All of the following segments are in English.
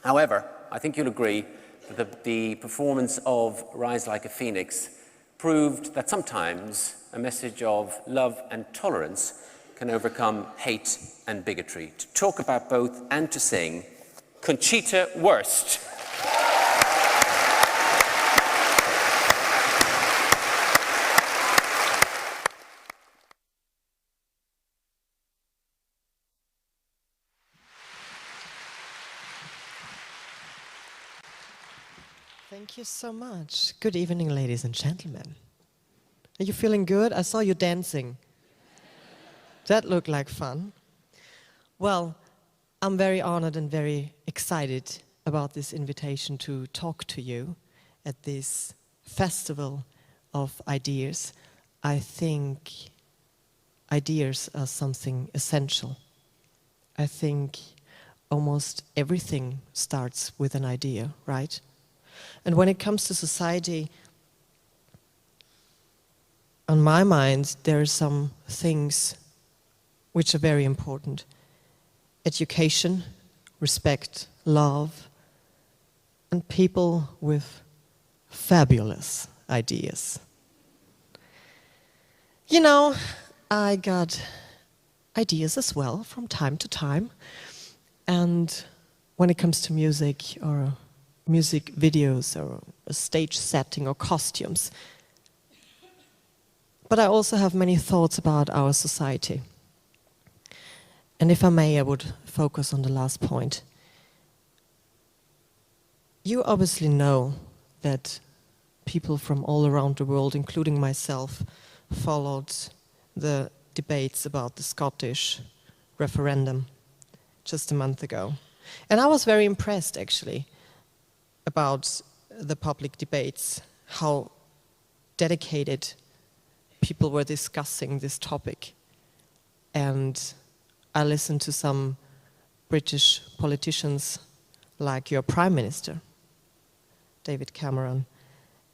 However, I think you'll agree that the performance of Rise Like a Phoenix proved that sometimes a message of love and tolerance can overcome hate and bigotry. To talk about both and to sing, Conchita Wurst. Thank you so much. Good evening, ladies and gentlemen. Are you feeling good? I saw you dancing. That looked like fun. Well, I'm very honored and very excited about this invitation to talk to you at this festival of ideas. I think ideas are something essential. I think almost everything starts with an idea, right? And when it comes to society, on my mind, there are some things which are very important. Education, respect, love, and people with fabulous ideas. You know, I got ideas as well from time to time. And when it comes to music or music videos or a stage setting or costumes. But I also have many thoughts about our society. And if I may, I would focus on the last point. You obviously know that people from all around the world, including myself, followed the debates about the Scottish referendum just a month ago. And I was very impressed, actually, about the public debates, how dedicated people were discussing this topic. And I listened to some British politicians like your Prime Minister, David Cameron,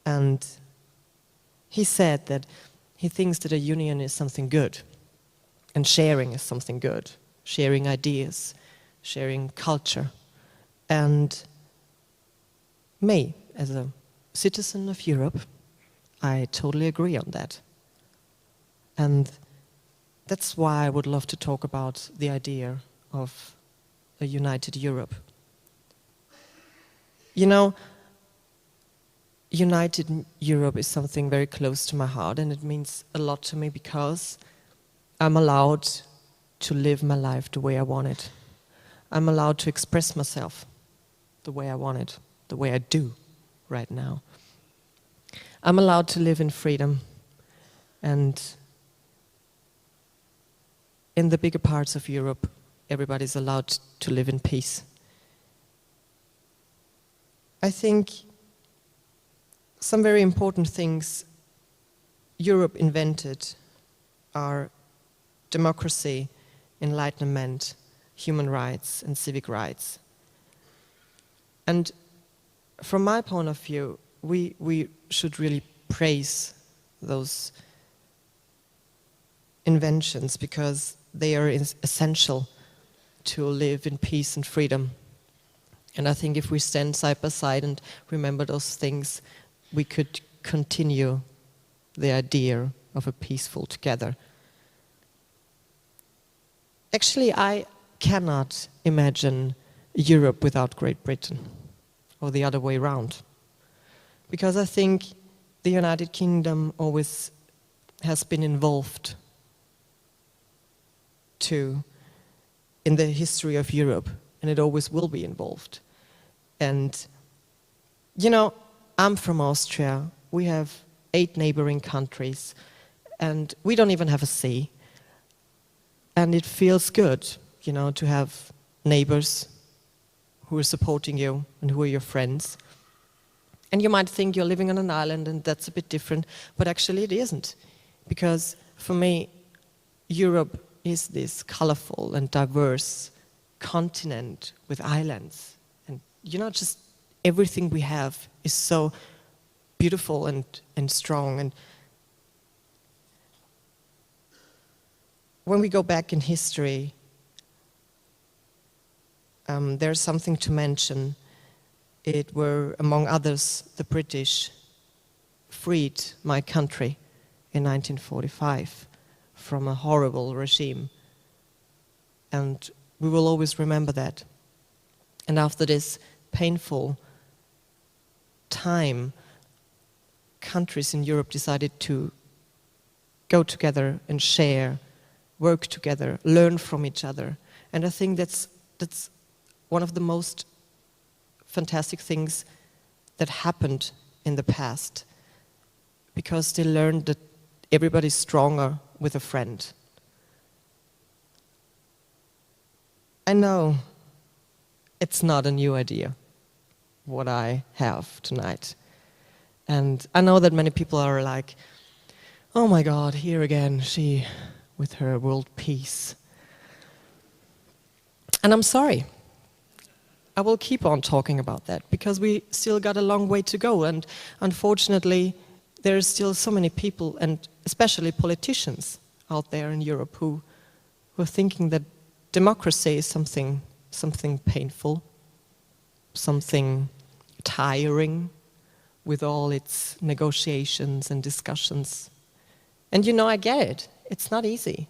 and he said that he thinks that a union is something good, and sharing is something good, sharing ideas, sharing culture. And me, as a citizen of Europe, I totally agree on that. And that's why I would love to talk about the idea of a united Europe. You know, united Europe is something very close to my heart, and it means a lot to me because I'm allowed to live my life the way I want it. I'm allowed to express myself the way I want it, the way I do right now. I'm allowed to live in freedom, and in the bigger parts of Europe, everybody's allowed to live in peace. I think some very important things Europe invented are democracy, enlightenment, human rights, and civic rights. And from my point of view, we should really praise those inventions because they are essential to live in peace and freedom. And I think if we stand side by side and remember those things, we could continue the idea of a peaceful together. Actually, I cannot imagine Europe without Great Britain, or the other way around. Because I think the United Kingdom always has been involved in the history of Europe, and it always will be involved. And, you know, I'm from Austria. We have 8 neighboring countries, and we don't even have a sea. And it feels good, you know, to have neighbors who are supporting you and who are your friends. And you might think you're living on an island and that's a bit different, but actually it isn't. Because for me, Europe is this colorful and diverse continent with islands. And you know, just everything we have is so beautiful and strong. And when we go back in history, there's something to mention. It were, among others, the British freed my country in 1945 from a horrible regime. And we will always remember that. And after this painful time, countries in Europe decided to go together and share, work together, learn from each other. And I think that's one of the most fantastic things that happened in the past, because they learned that everybody's stronger with a friend. I know it's not a new idea, what I have tonight. And I know that many people are like, oh my God, here again, she with her world peace. And I'm sorry. I will keep on talking about that, because we still got a long way to go. And unfortunately, there are still so many people, and especially politicians out there in Europe, who are thinking that democracy is something painful, something tiring, with all its negotiations and discussions. And you know, I get it. It's not easy.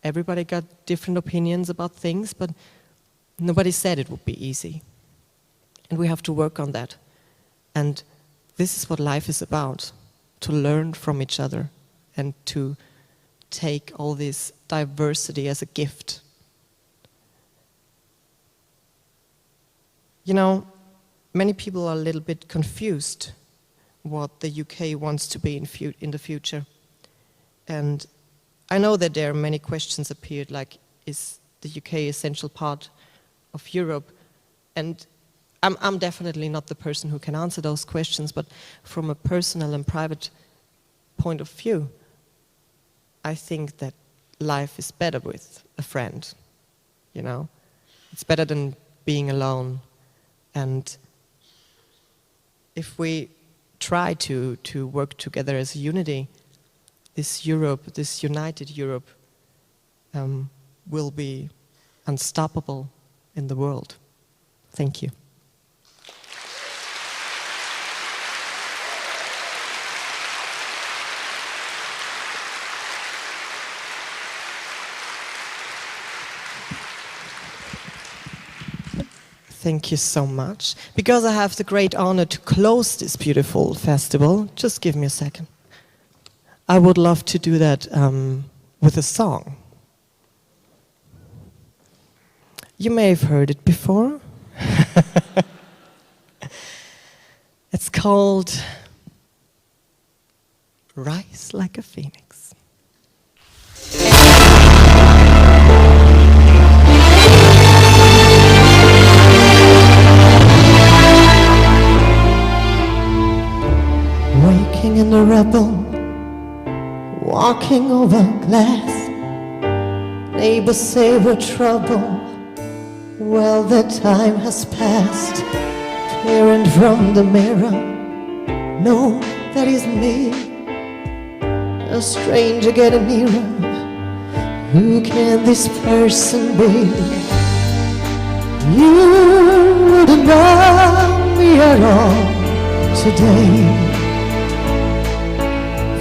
Everybody got different opinions about things, but nobody said it would be easy. And we have to work on that. And this is what life is about, to learn from each other and to take all this diversity as a gift. You know, many people are a little bit confused what the UK wants to be in the future. And I know that there are many questions appeared, like, is the UK essential part of Europe? And I'm definitely not the person who can answer those questions, but from a personal and private point of view, I think that life is better with a friend, you know? It's better than being alone. And if we try to work together as a unity, this Europe, this united Europe, will be unstoppable in the world. Thank you. Thank you so much. Because I have the great honor to close this beautiful festival, just give me a second. I would love to do that with a song. You may have heard it before. It's called Rise Like a Phoenix. Waking in the rubble, walking over glass. Neighbors say we're trouble. Well, the time has passed. Peering from the mirror, no, that is me. A stranger getting nearer. Who can this person be? You wouldn't know me at all today.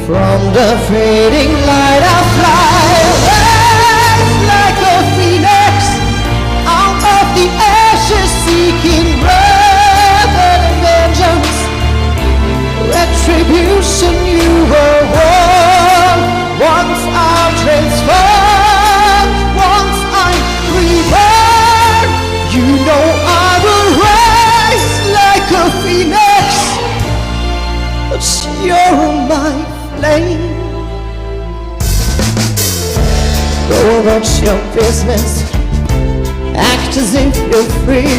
From the fading light I fly, rise like a phoenix, out of the ashes seeking wrath and vengeance. Retribution you were won. Once I'm transformed, once I'm reborn, you know I will rise like a phoenix. But you're my flame. Go about your business, act as if you're free.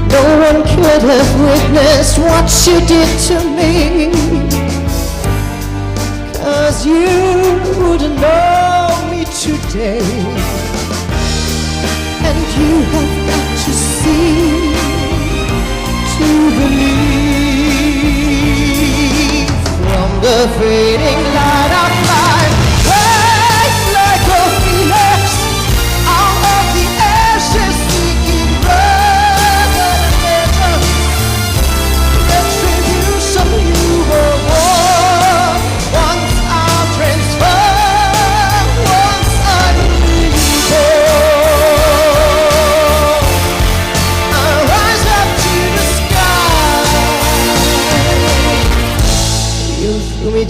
No one could have witnessed what you did to me, 'cause you wouldn't know me today. And you have got to see to believe. From the fading light I fly, rise like a phoenix, out of the ashes seeking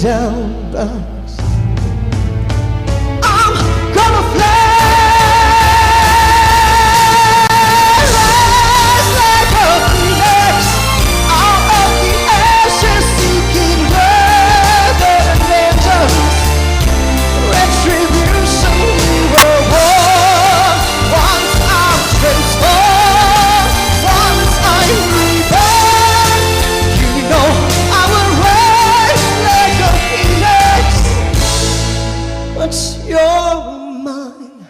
down, but I'm gonna fly. Rise like a phoenix out of the ashes, seeking rather vengeance, retribution. We were born. Once I'm transformed, once I'm reborn, you know I will rise like a phoenix. But you're mine.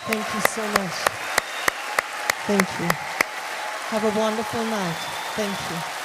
Thank you so much. Thank you. Have a wonderful night. Thank you.